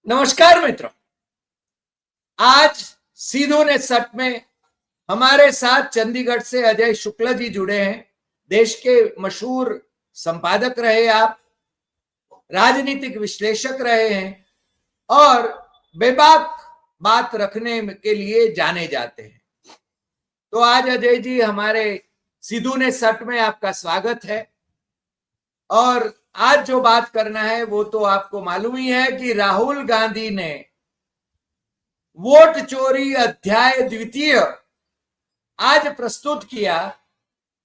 नमस्कार मित्रों, आज सीधो ने सट में हमारे साथ चंडीगढ़ से अजय शुक्ला जी जुड़े हैं। देश के मशहूर संपादक रहे आप, राजनीतिक विश्लेषक रहे हैं और बेबाक बात रखने के लिए जाने जाते हैं। तो आज अजय जी हमारे सीधो ने सट में आपका स्वागत है। और आज जो बात करना है वो तो आपको मालूम ही है कि राहुल गांधी ने वोट चोरी अध्याय द्वितीय आज प्रस्तुत किया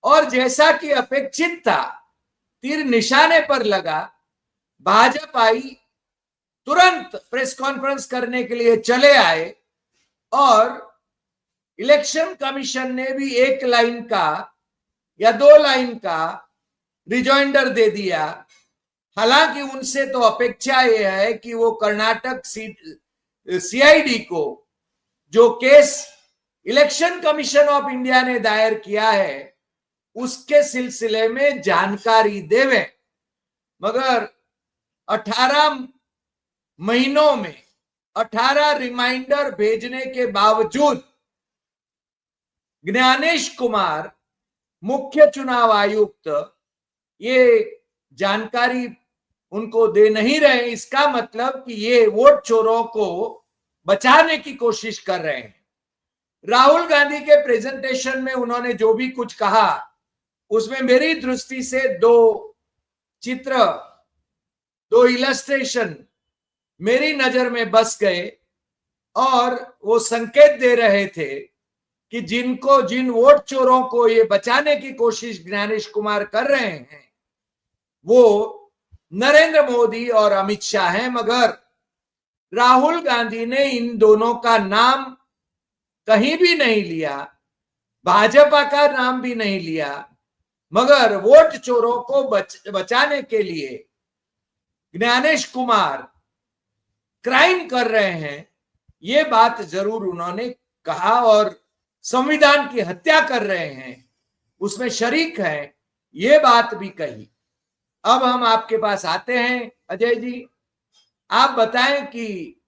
और जैसा कि अपेक्षित था, तीर निशाने पर लगा। भाजपा तुरंत प्रेस कॉन्फ्रेंस करने के लिए चले आए और इलेक्शन कमीशन ने भी एक लाइन का या दो लाइन का रिजॉइंडर दे दिया। हालांकि उनसे तो अपेक्षा यह है कि वो कर्नाटक सीआईडी को जो case election commission of India ने दायर किया है उसके सिलसिले में जानकारी देवे, मगर 18 महीनों में 18 रिमाइंडर भेजने के बावजूद ज्ञानेश कुमार मुख्य चुनाव आयुक्त ये जानकारी उनको दे नहीं रहे। इसका मतलब कि ये वोट चोरों को बचाने की कोशिश कर रहे हैं। राहुल गांधी के प्रेजेंटेशन में उन्होंने जो भी कुछ कहा उसमें मेरी दृष्टि से दो चित्र, दो इलस्ट्रेशन मेरी नजर में बस गए और वो संकेत दे रहे थे कि जिन वोट चोरों को ये बचाने की कोशिश ज्ञानेश कुमार कर रहे हैं वो नरेंद्र मोदी और अमित शाह हैं, मगर राहुल गांधी ने इन दोनों का नाम कहीं भी नहीं लिया, भाजपा का नाम भी नहीं लिया, मगर वोट चोरों को बचाने के लिए ज्ञानेश कुमार क्राइम कर रहे हैं, ये बात जरूर उन्होंने कहा और संविधान की हत्या कर रहे हैं उसमें शरीक है, ये बात भी कही। अब हम आपके पास आते हैं अजय जी, आप बताएं कि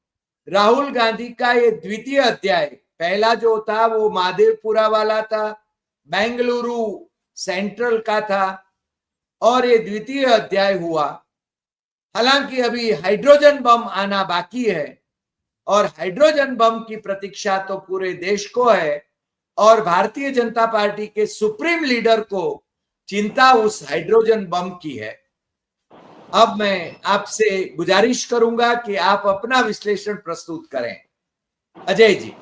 राहुल गांधी का ये द्वितीय अध्याय, पहला जो था वो माधेपुरा वाला था, बेंगलुरु सेंट्रल का था, और ये द्वितीय अध्याय हुआ। हालांकि अभी हाइड्रोजन बम आना बाकी है और हाइड्रोजन बम की प्रतीक्षा तो पूरे देश को है और भारतीय जनता पार्टी के सुप्रीम लीडर को चिंता उस हाइड्रोजन बम की है। अब मैं आपसे गुजारिश करूंगा कि आप अपना विश्लेषण प्रस्तुत करें। अजय जी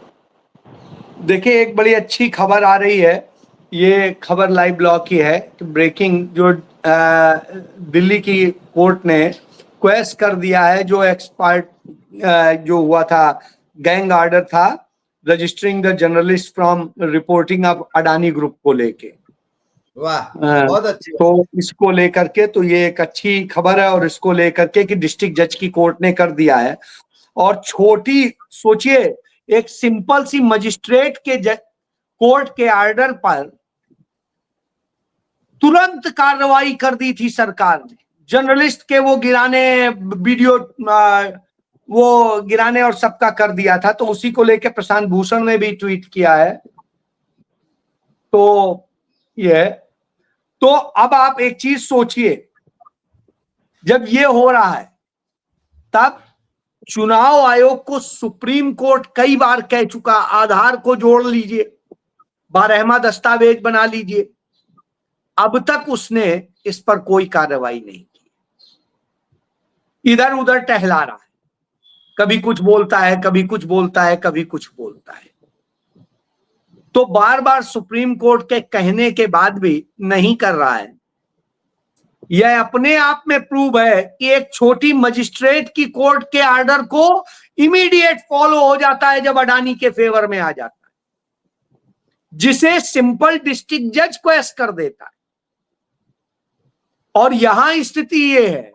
देखिए, एक बड़ी अच्छी खबर आ रही है। ये खबर लाइव ब्लॉग की है कि ब्रेकिंग जो दिल्ली की कोर्ट ने क्वेश कर दिया है, जो एक्सपर्ट जो हुआ था, गैंग ऑर्डर था registering the journalist from reporting of Adani group को लेके। वाह, बहुत अच्छी। तो इसको लेकर के तो ये एक अच्छी खबर है और इसको लेकर के कि डिस्ट्रिक्ट जज की कोर्ट ने कर दिया है। और छोटी सोचिए, एक सिंपल सी मजिस्ट्रेट के कोर्ट के ऑर्डर पर तुरंत कार्रवाई कर दी थी सरकार ने। जर्नलिस्ट के वो गिराने, वीडियो वो गिराने और सबका कर दिया था। तो उसी को लेकर प्रशांत भूषण ने भी ट्वीट किया है। तो ये तो अब आप एक चीज सोचिए, जब ये हो रहा है तब चुनाव आयोग को सुप्रीम कोर्ट कई बार कह चुका, आधार को जोड़ लीजिए, 12वां दस्तावेज बना लीजिए। अब तक उसने इस पर कोई कार्रवाई नहीं की, इधर उधर टहला रहा है, कभी कुछ बोलता है, कभी कुछ बोलता है, कभी कुछ बोलता है। तो बार बार सुप्रीम कोर्ट के कहने के बाद भी नहीं कर रहा है। यह अपने आप में प्रूव है कि एक छोटी मजिस्ट्रेट की कोर्ट के ऑर्डर को इमीडिएट फॉलो हो जाता है जब अडानी के फेवर में आ जाता है, जिसे सिंपल डिस्ट्रिक्ट जज क्वेश कर देता है। और यहां स्थिति यह है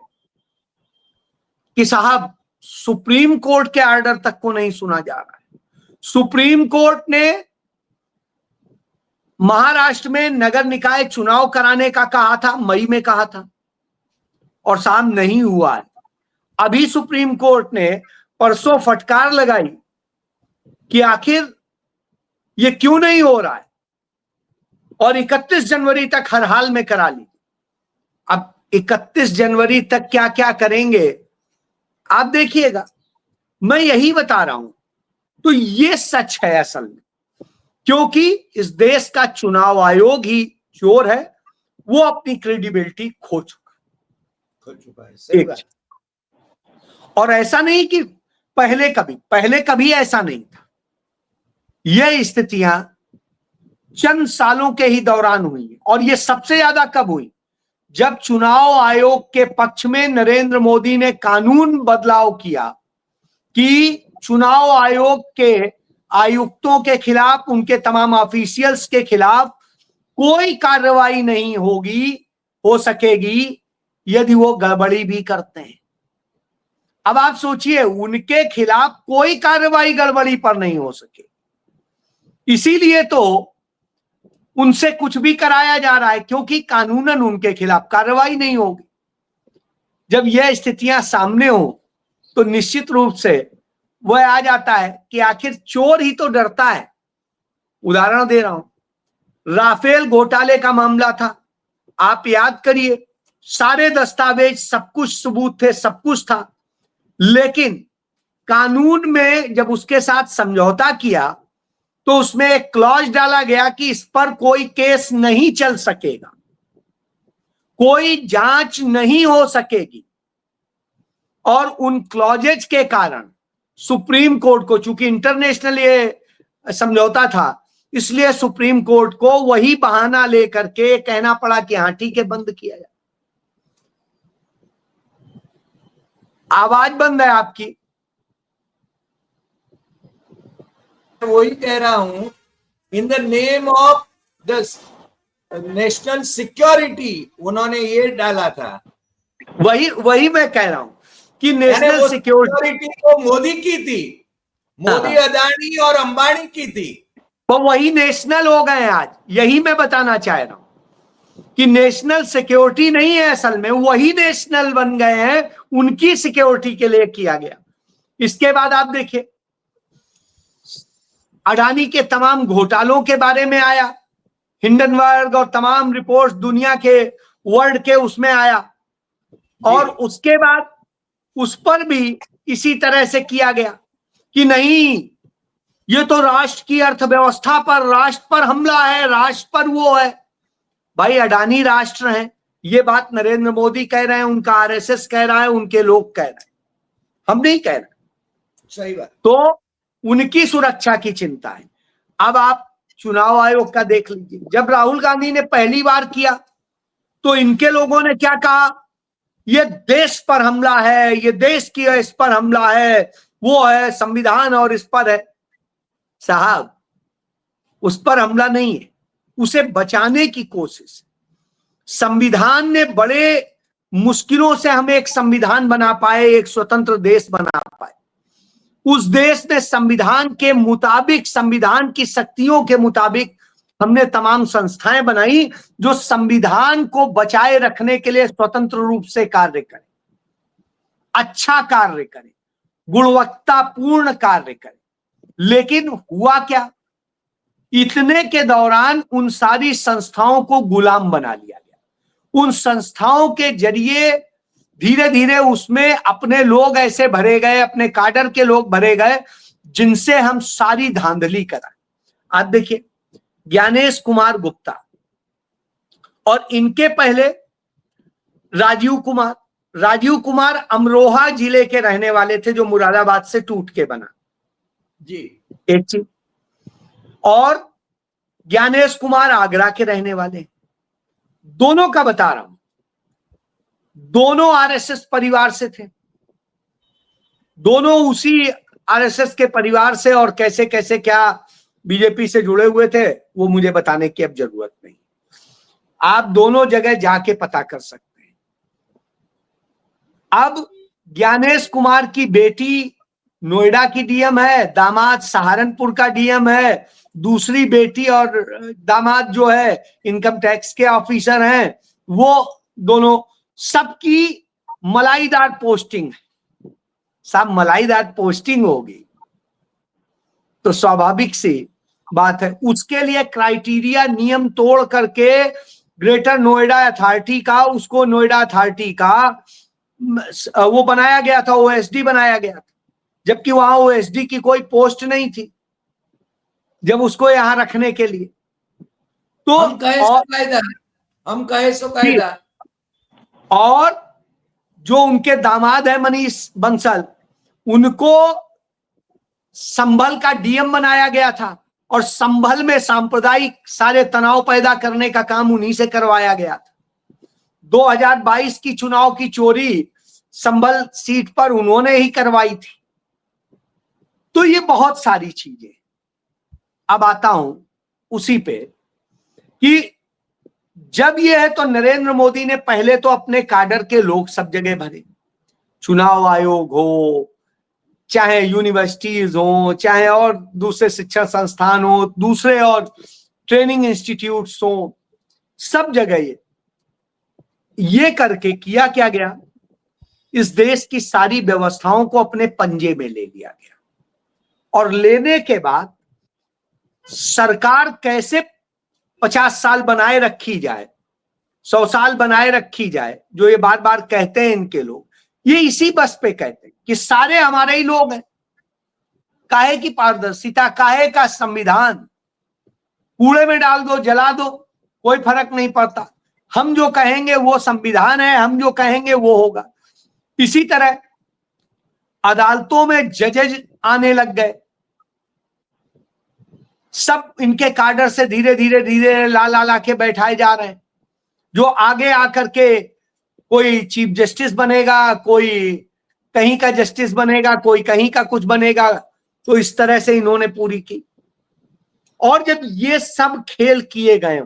कि साहब, सुप्रीम कोर्ट के ऑर्डर तक को नहीं सुना जा रहा है। सुप्रीम कोर्ट ने महाराष्ट्र में नगर निकाय चुनाव कराने का कहा था, मई में कहा था, और साहब नहीं हुआ है। अभी सुप्रीम कोर्ट ने परसों फटकार लगाई कि आखिर ये क्यों नहीं हो रहा है, और 31 जनवरी तक हर हाल में करा ली। अब 31 जनवरी तक क्या क्या करेंगे आप देखिएगा, मैं यही बता रहा हूं। तो ये सच है असल में, क्योंकि इस देश का चुनाव आयोग ही चोर है, वो अपनी क्रेडिबिलिटी खो चुका है। सही एक बात। और ऐसा नहीं कि पहले कभी ऐसा नहीं था। ये स्थितियां चंद सालों के ही दौरान हुई, और ये सबसे ज्यादा कब हुई, जब चुनाव आयोग के पक्ष में नरेंद्र मोदी ने कानून बदलाव किया कि चुनाव आयोग के आयुक्तों के खिलाफ, उनके तमाम ऑफिशियल्स के खिलाफ कोई कार्रवाई नहीं हो सकेगी यदि वो गड़बड़ी भी करते हैं। अब आप सोचिए, उनके खिलाफ कोई कार्रवाई गड़बड़ी पर नहीं हो सके, इसीलिए तो उनसे कुछ भी कराया जा रहा है, क्योंकि कानूनन उनके खिलाफ कार्रवाई नहीं होगी। जब यह स्थितियां सामने हो तो निश्चित रूप से वह आ जाता है कि आखिर चोर ही तो डरता है। उदाहरण दे रहा हूं, राफेल घोटाले का मामला था, आप याद करिए, सारे दस्तावेज, सब कुछ सबूत थे, सब कुछ था, लेकिन कानून में जब उसके साथ समझौता किया तो उसमें एक क्लॉज डाला गया कि इस पर कोई केस नहीं चल सकेगा, कोई जांच नहीं हो सकेगी। और उन क्लॉजेज के कारण सुप्रीम कोर्ट को, चूंकि इंटरनेशनल ये समझौता था, इसलिए सुप्रीम कोर्ट को वही बहाना लेकर के कहना पड़ा कि हाँ ठीक है, बंद किया जाए। आवाज बंद है आपकी। वही कह रहा हूं, in the name of the national security उन्होंने ये डाला था। वही मैं कह रहा हूं कि यानी नेशनल वो सिक्योरिटी तो मोदी की थी, मोदी हाँ, अदानी और अंबानी की थी, तो वही नेशनल हो गए आज। यही मैं बताना चाह रहा हूं कि नेशनल सिक्योरिटी नहीं है, असल में वही नेशनल बन गए हैं, उनकी सिक्योरिटी के लिए किया गया। इसके बाद आप देखिए, अडानी के तमाम घोटालों के बारे में आया, हिंडनबर्ग और तमाम रिपोर्ट्स दुनिया के, वर्ल्ड के उसमें आया, और उसके बाद उस पर भी इसी तरह से किया गया कि नहीं, ये तो राष्ट्र की अर्थव्यवस्था पर, राष्ट्र पर हमला है, राष्ट्र पर वो है। भाई अडानी राष्ट्र है, ये बात नरेंद्र मोदी कह रहे हैं, उनका आरएसएस कह रहा है, उनके लोग कह रहे हैं, हम नहीं कह रहे। सही बात। तो उनकी सुरक्षा की चिंता है। अब आप चुनाव आयोग का देख लीजिए, जब राहुल गांधी ने पहली बार किया तो इनके लोगों ने क्या कहा, ये देश पर हमला है, ये देश की इस पर हमला है, वो है संविधान और इस पर है। साहब, उस पर हमला नहीं है, उसे बचाने की कोशिश। संविधान ने बड़े मुश्किलों से हम एक संविधान बना पाए, एक स्वतंत्र देश बना पाए। उस देश ने संविधान के मुताबिक, संविधान की शक्तियों के मुताबिक हमने तमाम संस्थाएं बनाई जो संविधान को बचाए रखने के लिए स्वतंत्र रूप से कार्य करें, अच्छा कार्य करें, गुणवत्तापूर्ण कार्य करें। लेकिन हुआ क्या, इतने के दौरान उन सारी संस्थाओं को गुलाम बना लिया गया। उन संस्थाओं के जरिए धीरे धीरे उसमें अपने लोग ऐसे भरे गए, अपने काडर के लोग भरे गए, जिनसे हम सारी धांधली कराएं। आज देखिए, ज्ञानेश कुमार गुप्ता और इनके पहले राजीव कुमार अमरोहा जिले के रहने वाले थे, जो मुरादाबाद से टूट के बना जी, एक चीज। और ज्ञानेश कुमार आगरा के रहने वाले, दोनों का बता रहा हूं, दोनों आरएसएस परिवार से थे, दोनों उसी आरएसएस के परिवार से, और कैसे कैसे क्या बीजेपी से जुड़े हुए थे वो मुझे बताने की अब जरूरत नहीं, आप दोनों जगह जाके पता कर सकते हैं। अब ज्ञानेश कुमार की बेटी नोएडा की डीएम है, दामाद सहारनपुर का डीएम है, दूसरी बेटी और दामाद जो है इनकम टैक्स के ऑफिसर हैं, वो दोनों, सबकी मलाईदार पोस्टिंग है, साहब मलाईदार पोस्टिंग होगी, तो स्वाभाविक सी बात है उसके लिए क्राइटेरिया नियम तोड़ करके ग्रेटर नोएडा अथॉरिटी का, उसको नोएडा अथॉरिटी का वो बनाया गया था, ओएसडी बनाया गया था, जबकि वहां ओएसडी की कोई पोस्ट नहीं थी जब उसको यहां रखने के लिए। तो हम कहे सो कायदा, हम कहे सो कायदा। और जो उनके दामाद है मनीष बंसल, उनको संभल का डीएम बनाया गया था और संभल में सांप्रदायिक सारे तनाव पैदा करने का काम उन्हीं से करवाया गया था। 2022 की चुनाव की चोरी संभल सीट पर उन्होंने ही करवाई थी। तो ये बहुत सारी चीजें। अब आता हूं उसी पे कि जब ये है तो नरेंद्र मोदी ने पहले तो अपने काडर के लोग सब जगह भरे, चुनाव आयोग हो, चाहे यूनिवर्सिटीज हो, चाहे और दूसरे शिक्षण संस्थान हो, दूसरे और ट्रेनिंग इंस्टीट्यूट्स हो, सब जगह ये करके किया क्या गया, इस देश की सारी व्यवस्थाओं को अपने पंजे में ले लिया गया। और लेने के बाद सरकार कैसे 50 साल बनाए रखी जाए, 100 साल बनाए रखी जाए, जो ये बार बार कहते हैं इनके लोग, ये इसी बस पे कहते हैं कि सारे हमारे ही लोग हैं। काहे की पारदर्शिता, काहे का संविधान, कूड़े में डाल दो, जला दो, कोई फर्क नहीं पड़ता, हम जो कहेंगे वो संविधान है, हम जो कहेंगे वो होगा। इसी तरह अदालतों में जजेज आने लग गए, सब इनके काडर से धीरे धीरे धीरे ला के बैठाए जा रहे हैं, जो आगे आकर के कोई चीफ जस्टिस बनेगा, कोई कहीं का जस्टिस बनेगा, कोई कहीं का कुछ बनेगा। तो इस तरह से इन्होंने पूरी की। और जब ये सब खेल किए गए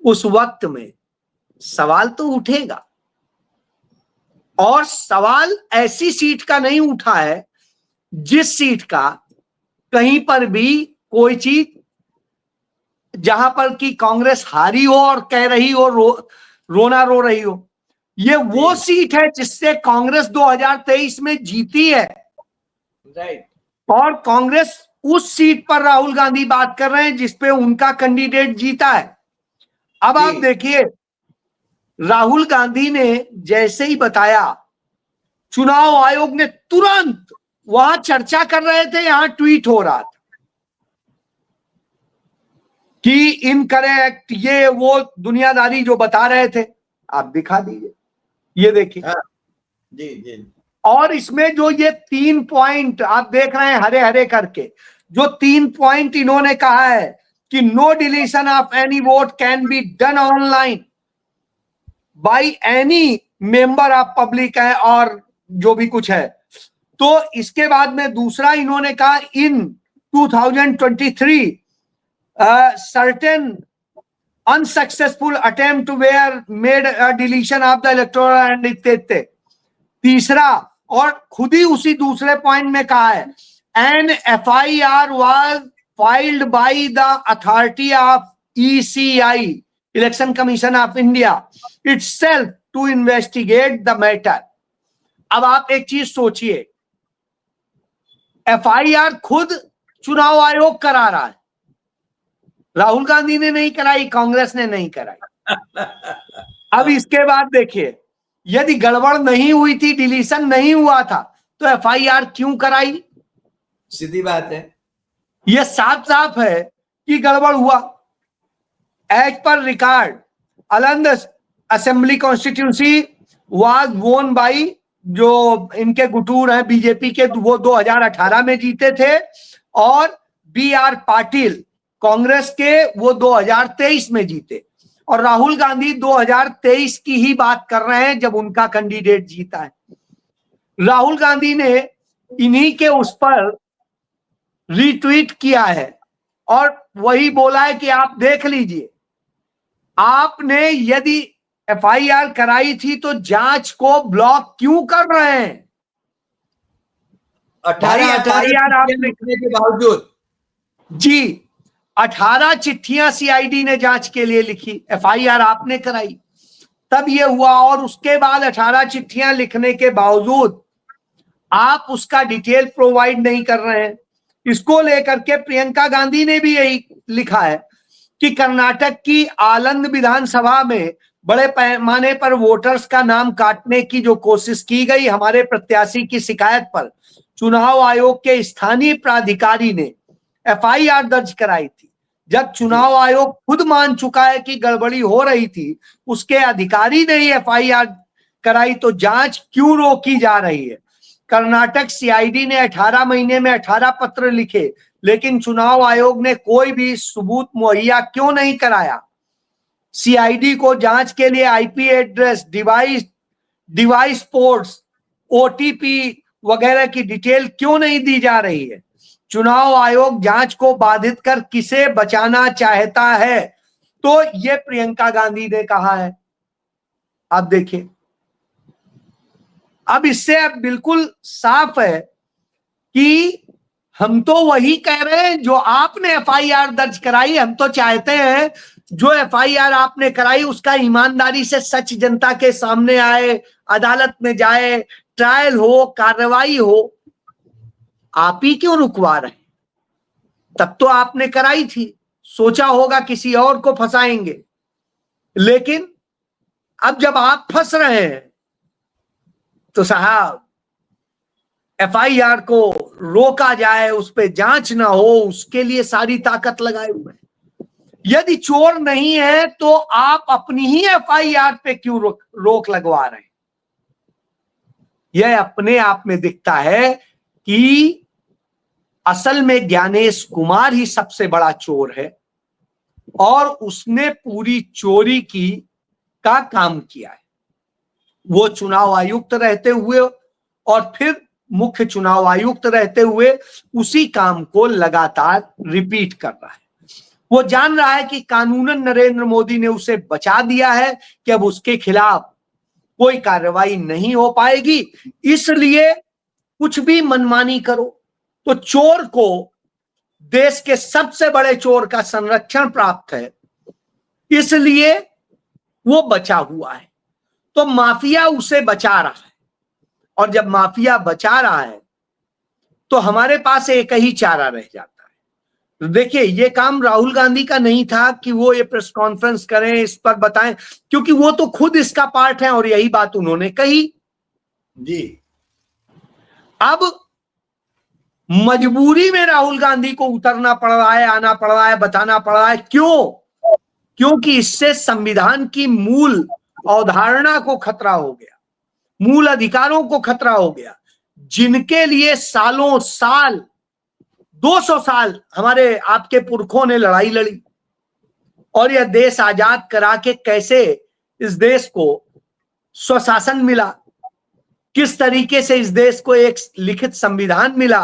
उस वक्त में सवाल तो उठेगा, और सवाल ऐसी सीट का नहीं उठा है जिस सीट का कहीं पर भी कोई चीज, जहां पर कि कांग्रेस हारी हो और कह रही हो रोना रो रही हो। ये वो सीट है जिससे कांग्रेस 2023 में जीती है। राइट। और कांग्रेस उस सीट पर राहुल गांधी बात कर रहे हैं जिसपे उनका कैंडिडेट जीता है। अब आप देखिए, राहुल गांधी ने जैसे ही बताया, चुनाव आयोग ने तुरंत, वहां चर्चा कर रहे थे, यहां ट्वीट हो रहा था कि इनकरेक्ट, ये वो दुनियादारी जो बता रहे थे, आप दिखा दीजिए, ये देखिए। जी जी। और इसमें जो ये 3 पॉइंट आप देख रहे हैं हरे हरे करके, जो 3 पॉइंट इन्होंने कहा है कि no deletion of any vote can be done online by any member of public है, और जो भी कुछ है। तो इसके बाद में दूसरा इन्होंने कहा, इन 2023 certain unsuccessful attempt were made a deletion of the electoral and इत्ते। तीसरा, और खुद ही उसी दूसरे पॉइंट में कहा है, an FIR was filed by the authority of ECI, Election Commission of India itself to investigate the matter। अब आप एक चीज सोचिए, FIR खुद चुनाव आयोग करा रहा है, राहुल गांधी ने नहीं कराई, कांग्रेस ने नहीं कराई। अब इसके बाद देखिए, यदि गड़बड़ नहीं हुई थी, डिलीशन नहीं हुआ था, तो FIR क्यों कराई? सीधी बात है, यह साफ साफ है कि गड़बड़ हुआ। As per record, Aland assembly constituency was won by, जो इनके गुटूर हैं बीजेपी के, वो 2018 में जीते थे, और BR पाटिल कांग्रेस के, वो 2023 में जीते। और राहुल गांधी 2023 की ही बात कर रहे हैं जब उनका कैंडिडेट जीता है। राहुल गांधी ने इन्हीं के उस पर रीट्वीट किया है और वही बोला है कि आप देख लीजिए, आपने यदि FIR कराई थी तो जांच को ब्लॉक क्यों कर रहे हैं? 18 आपने के बावजूद, जी 18 चिट्ठियां CID ने जांच के लिए लिखी, FIR आपने कराई, तब ये हुआ। और उसके बाद 18 चिट्ठियां लिखने के बावजूद आप उसका डिटेल प्रोवाइड नहीं कर रहे हैं। इसको लेकर के प्रियंका गांधी ने भी यही लिखा है कि कर्नाटक की आलंद विधानसभा में बड़े पैमाने पर वोटर्स का नाम काटने की जो कोशिश की गई, हमारे प्रत्याशी की शिकायत पर चुनाव आयोग के स्थानीय प्राधिकारी ने एफआईआर दर्ज कराई थी। जब चुनाव आयोग खुद मान चुका है कि गड़बड़ी हो रही थी, उसके अधिकारी ने ही एफआईआर कराई, तो जांच क्यों रोकी जा रही है? कर्नाटक सीआईडी ने 18 महीने में 18 पत्र लिखे, लेकिन चुनाव आयोग ने कोई भी सबूत मुहैया क्यों नहीं कराया? सीआईडी को जांच के लिए IP address, device ports, OTP वगैरह की डिटेल क्यों नहीं दी जा रही है? चुनाव आयोग जांच को बाधित कर किसे बचाना चाहता है? तो ये प्रियंका गांधी ने कहा है। आप देखिए, अब इससे अब बिल्कुल साफ है कि हम तो वही कह रहे हैं जो आपने एफआईआर दर्ज कराई। हम तो चाहते हैं जो एफआईआर आपने कराई उसका ईमानदारी से सच जनता के सामने आए, अदालत में जाए, ट्रायल हो, कार्रवाई हो। आप ही क्यों रुकवा रहे हैं? तब तो आपने कराई थी, सोचा होगा किसी और को फंसाएंगे, लेकिन अब जब आप फंस रहे हैं तो साहब एफआईआर को रोका जाए, उस पर जांच ना हो, उसके लिए सारी ताकत लगाए हुए हैं। यदि चोर नहीं है तो आप अपनी ही एफआईआर पे क्यों रोक लगवा रहे हैं? यह अपने आप में दिखता है कि असल में ज्ञानेश कुमार ही सबसे बड़ा चोर है और उसने पूरी चोरी का काम किया है। वो चुनाव आयुक्त रहते हुए और फिर मुख्य चुनाव आयुक्त रहते हुए उसी काम को लगातार रिपीट कर रहा है। वो जान रहा है कि कानूनन नरेंद्र मोदी ने उसे बचा दिया है कि अब उसके खिलाफ कोई कार्रवाई नहीं हो पाएगी, इसलिए कुछ भी मनमानी करो। तो चोर को देश के सबसे बड़े चोर का संरक्षण प्राप्त है, इसलिए वो बचा हुआ है। तो माफिया उसे बचा रहा है, और जब माफिया बचा रहा है तो हमारे पास एक ही चारा रह जाता है। देखिए, ये काम राहुल गांधी का नहीं था कि वो ये प्रेस कॉन्फ्रेंस करें, इस पर बताएं, क्योंकि वो तो खुद इसका पार्ट है और यही बात उन्होंने कही जी। अब मजबूरी में राहुल गांधी को उतरना पड़ रहा है, आना पड़ रहा है, बताना पड़ रहा है। क्यों? क्योंकि इससे संविधान की मूल अवधारणा को खतरा हो गया, मूल अधिकारों को खतरा हो गया, जिनके लिए सालों साल, 200 साल हमारे आपके पुरखों ने लड़ाई लड़ी और यह देश आजाद करा के कैसे इस देश को स्वशासन मिला, किस तरीके से इस देश को एक लिखित संविधान मिला,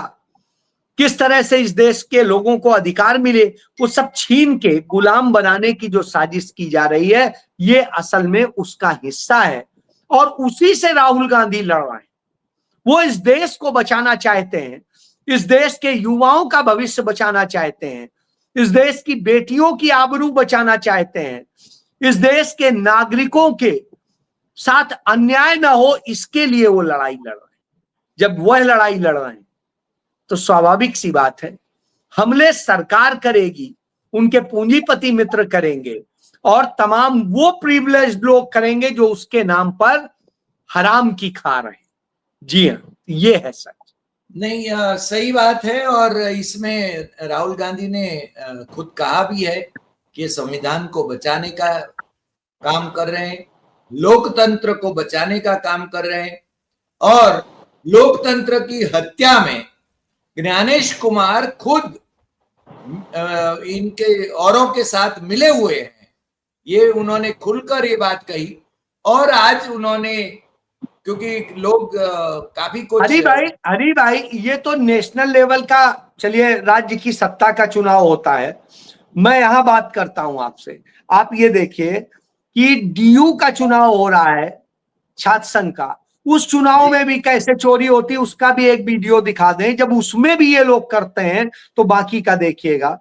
किस तरह से इस देश के लोगों को अधिकार मिले, वो सब छीन के गुलाम बनाने की जो साजिश की जा रही है, ये असल में उसका हिस्सा है और उसी से राहुल गांधी लड़ रहे हैं। वो इस देश को बचाना चाहते हैं, इस देश के युवाओं का भविष्य बचाना चाहते हैं, इस देश की बेटियों की आबरू बचाना चाहते हैं, इस देश के नागरिकों के साथ अन्याय ना हो, इसके लिए वो लड़ाई लड़ रहे हैं। जब वह लड़ाई लड़ रहे हैं तो स्वाभाविक सी बात है, हमले सरकार करेगी, उनके पूंजीपति मित्र करेंगे और तमाम वो प्रिविलेज्ड लोग करेंगे जो उसके नाम पर हराम की खा रहे हैं। जी हाँ, ये है सच। नहीं, सही बात है। और इसमें राहुल गांधी ने खुद कहा भी है कि संविधान को बचाने का काम कर रहे हैं, लोकतंत्र को बचाने का काम कर रहे हैं, और लोकतंत्र की हत्या में ज्ञानेश कुमार खुद इनके औरों के साथ मिले हुए हैं। ये उन्होंने खुलकर ये बात कही। और आज उन्होंने, क्योंकि लोग काफी कुछ, हरी भाई, ये तो नेशनल लेवल का, चलिए राज्य की सत्ता का चुनाव होता है। मैं यहां बात करता हूं आपसे। आप ये देखिए कि डीयू का चुनाव हो रहा है, छात्र संघ का, उस चुनाव में भी कैसे चोरी होती है उसका भी एक वीडियो दिखा दें। जब उसमें भी ये लोग करते हैं तो बाकी का देखिएगा।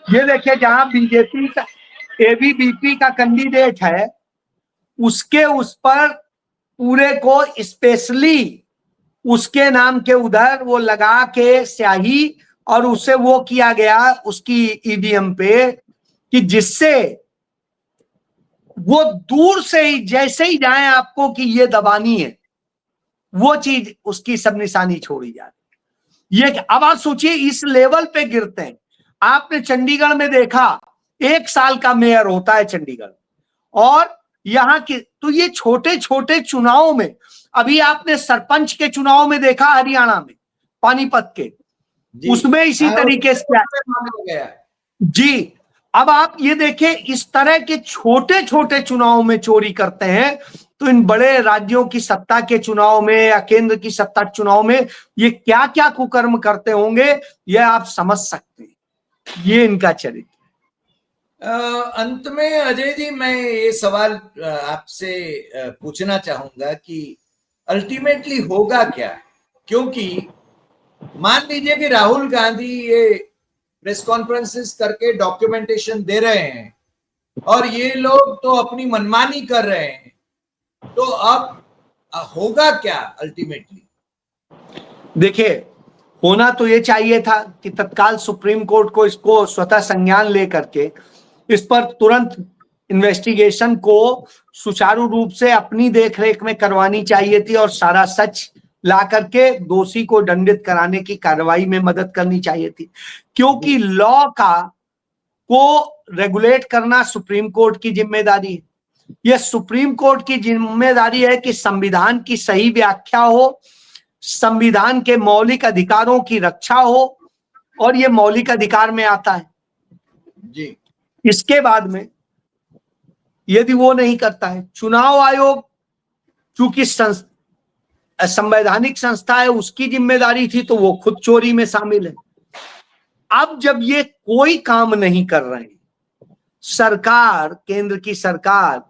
ये देखिए, जहां बीजेपी का एबीवीपी का कैंडिडेट है, उसके उस पर पूरे को स्पेशली उसके नाम के उधर वो लगा के स्याही, और उससे वो किया गया उसकी ईवीएम पे कि जिससे वो दूर से ही जैसे ही जाए आपको कि ये दबानी है, वो चीज उसकी सब निशानी छोड़ी जाती। ये अब आप सोचिए इस लेवल पे गिरते हैं। आपने चंडीगढ़ में देखा, 1 साल का मेयर होता है चंडीगढ़, और यहाँ के तो ये छोटे छोटे चुनावों में, अभी आपने सरपंच के चुनाव में देखा हरियाणा में पानीपत के, जी उसमें इसी हाँ, तरीके से मांगा गया। जी। अब आप ये देखें, इस तरह के छोटे छोटे चुनाव में चोरी करते हैं, तो इन बड़े राज्यों की सत्ता के चुनाव में या केंद्र की सत्ता के चुनाव में ये क्या क्या कुकर्म करते होंगे, ये आप समझ सकते हैं। ये इनका चरित्र। अंत में अजय जी, मैं ये सवाल आपसे पूछना चाहूंगा कि अल्टीमेटली होगा क्या, क्योंकि मान लीजिए कि राहुल गांधी ये प्रेस कॉन्फ्रेंसेस करके डॉक्यूमेंटेशन दे रहे हैं और ये लोग तो अपनी मनमानी कर रहे हैं, तो अब होगा क्या अल्टीमेटली? देखिए, होना तो ये चाहिए था कि तत्काल सुप्रीम कोर्ट को इसको स्वतः संज्ञान लेकर के इस पर तुरंत इन्वेस्टिगेशन को सुचारू रूप से अपनी देखरेख में करवानी चाहिए थी, और सारा सच ला करके दोषी को दंडित कराने की कार्रवाई में मदद करनी चाहिए थी। क्योंकि लॉ का को रेगुलेट करना सुप्रीम कोर्ट की जिम्मेदारी है। यह सुप्रीम कोर्ट की जिम्मेदारी है कि संविधान की सही व्याख्या हो, संविधान के मौलिक अधिकारों की रक्षा हो, और यह मौलिक अधिकार में आता है जी। इसके बाद में यदि वो नहीं करता है, चुनाव आयोग चूंकि संवैधानिक संस्था है, उसकी जिम्मेदारी थी, तो वो खुद चोरी में शामिल है। अब जब ये कोई काम नहीं कर रहे हैं, सरकार, केंद्र की सरकार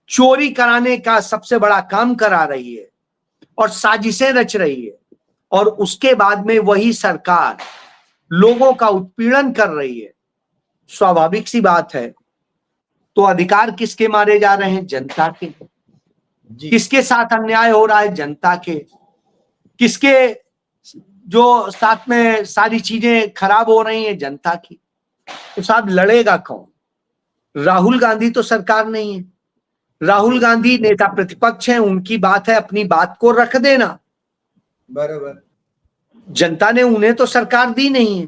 चोरी कराने का सबसे बड़ा काम करा रही है और साजिशें रच रही है, और उसके बाद में वही सरकार लोगों का उत्पीड़न कर रही है, स्वाभाविक सी बात है। तो अधिकार किसके मारे जा रहे हैं? जनता के। जी। किसके साथ अन्याय हो रहा है? जनता के। किसके जो साथ में सारी चीजें खराब हो रही हैं? जनता की। तो साहब लड़ेगा कौन? राहुल गांधी तो सरकार नहीं है। राहुल गांधी नेता प्रतिपक्ष हैं, उनकी बात है, अपनी बात को रख देना। बराबर। जनता ने उन्हें तो सरकार दी नहीं है,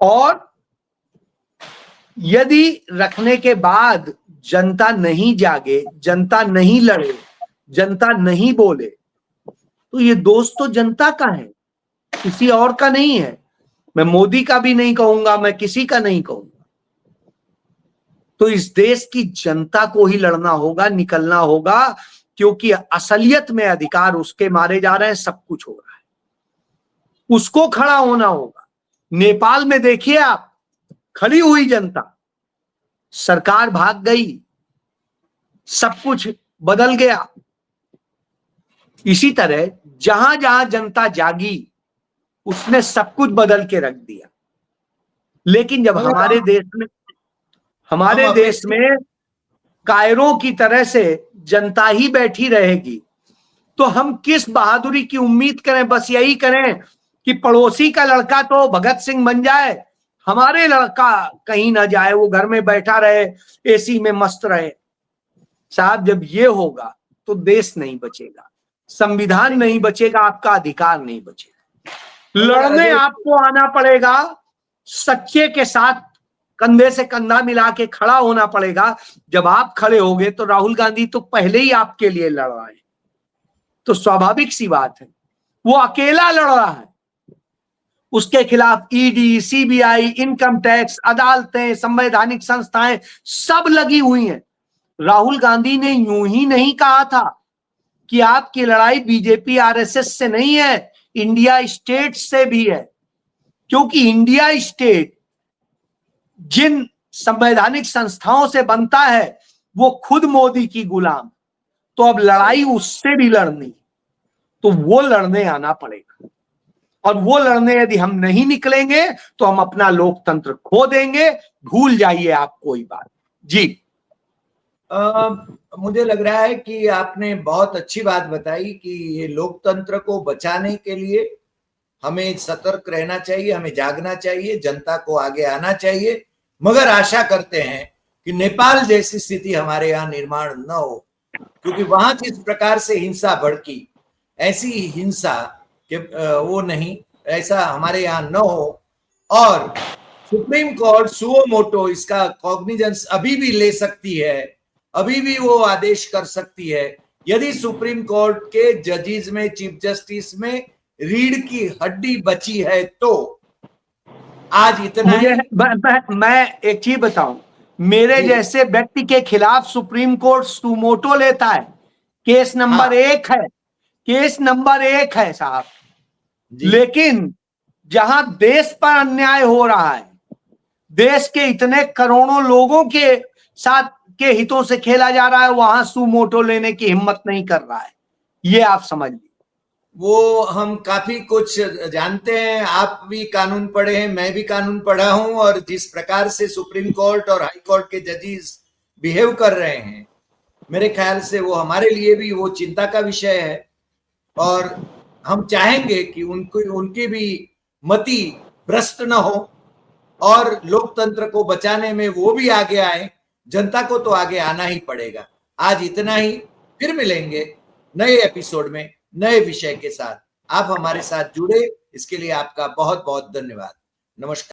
और यदि रखने के बाद जनता नहीं जागे, जनता नहीं लड़े, जनता नहीं बोले, तो ये दोष तो जनता का है, किसी और का नहीं है। मैं मोदी का भी नहीं कहूंगा, मैं किसी का नहीं कहूंगा। तो इस देश की जनता को ही लड़ना होगा, निकलना होगा, क्योंकि असलियत में अधिकार उसके मारे जा रहे हैं, सब कुछ हो रहा है, उसको खड़ा होना होगा। नेपाल में देखिए आप, खड़ी हुई जनता, सरकार भाग गई, सब कुछ बदल गया। इसी तरह जहां जहां जनता जागी, उसने सब कुछ बदल के रख दिया। लेकिन जब मगर हमारे हम देश अपेक्षित में कायरों की तरह से जनता ही बैठी रहेगी, तो हम किस बहादुरी की उम्मीद करें? बस यही करें कि पड़ोसी का लड़का तो भगत सिंह बन जाए, हमारे लड़का कहीं ना जाए, वो घर में बैठा रहे, एसी में मस्त रहे। साहब जब ये होगा तो देश नहीं बचेगा, संविधान नहीं बचेगा, आपका अधिकार नहीं बचेगा। मगर लड़ने अजय, आपको आना पड़ेगा, सच्चे के साथ कंधे से कंधा मिला के खड़ा होना पड़ेगा। जब आप खड़े होगे तो राहुल गांधी तो पहले ही आपके लिए लड़ रहा है, तो स्वाभाविक सी बात है वो अकेला लड़ रहा है। उसके खिलाफ ईडी, सीबीआई, इनकम टैक्स, अदालतें, संवैधानिक संस्थाएं सब लगी हुई हैं। राहुल गांधी ने यूं ही नहीं कहा था कि आपकी लड़ाई बीजेपी आरएसएस से नहीं है, इंडिया स्टेट से भी है, क्योंकि इंडिया स्टेट जिन संवैधानिक संस्थाओं से बनता है वो खुद मोदी की गुलाम। तो अब लड़ाई उससे भी लड़नी, तो वो लड़ने आना पड़ेगा। और वो लड़ने यदि हम नहीं निकलेंगे तो हम अपना लोकतंत्र खो देंगे। भूल जाइए आप कोई बात। जी मुझे लग रहा है कि आपने बहुत अच्छी बात बताई कि ये लोकतंत्र को बचाने के लिए हमें सतर्क रहना चाहिए, हमें जागना चाहिए, जनता को आगे आना चाहिए। मगर आशा करते हैं कि नेपाल जैसी स्थिति हमारे यहाँ निर्माण न हो, क्योंकि वहां जिस प्रकार से हिंसा भड़की, ऐसी हिंसा के वो नहीं, ऐसा हमारे यहाँ न हो। और सुप्रीम कोर्ट सुओ मोटो इसका कॉग्निजेंस अभी भी ले सकती है, अभी भी वो आदेश कर सकती है। यदि सुप्रीम कोर्ट के जजेस में, चीफ जस्टिस में रीढ़ की हड्डी बची है तो आज इतना मुझे ही। मैं एक चीज बताऊं, मेरे जी जैसे व्यक्ति के खिलाफ सुप्रीम कोर्ट सुमोटो लेता है। केस नंबर हाँ 1 है, केस नंबर 1 है साहब। जी लेकिन जहां देश पर अन्याय हो रहा है, देश के इतने करोड़ों लोगों के साथ के हितों से खेला जा रहा है, वहां सुमोटो लेने की हिम्मत नहीं कर रहा है। ये आप समझ लीजिए। वो हम काफी कुछ जानते हैं, आप भी कानून पढ़े हैं, मैं भी कानून पढ़ा हूं, और जिस प्रकार से सुप्रीम कोर्ट और हाई कोर्ट के जजेस बिहेव कर रहे हैं, मेरे ख्याल से वो हमारे लिए भी वो चिंता का विषय है। और हम चाहेंगे कि उनकी भी मति भ्रष्ट न हो और लोकतंत्र को बचाने में वो भी आगे आए। जनता को तो आगे आना ही पड़ेगा। आज इतना ही, फिर मिलेंगे नए एपिसोड में नए विषय के साथ। आप हमारे साथ जुड़े, इसके लिए आपका बहुत बहुत धन्यवाद। नमस्कार।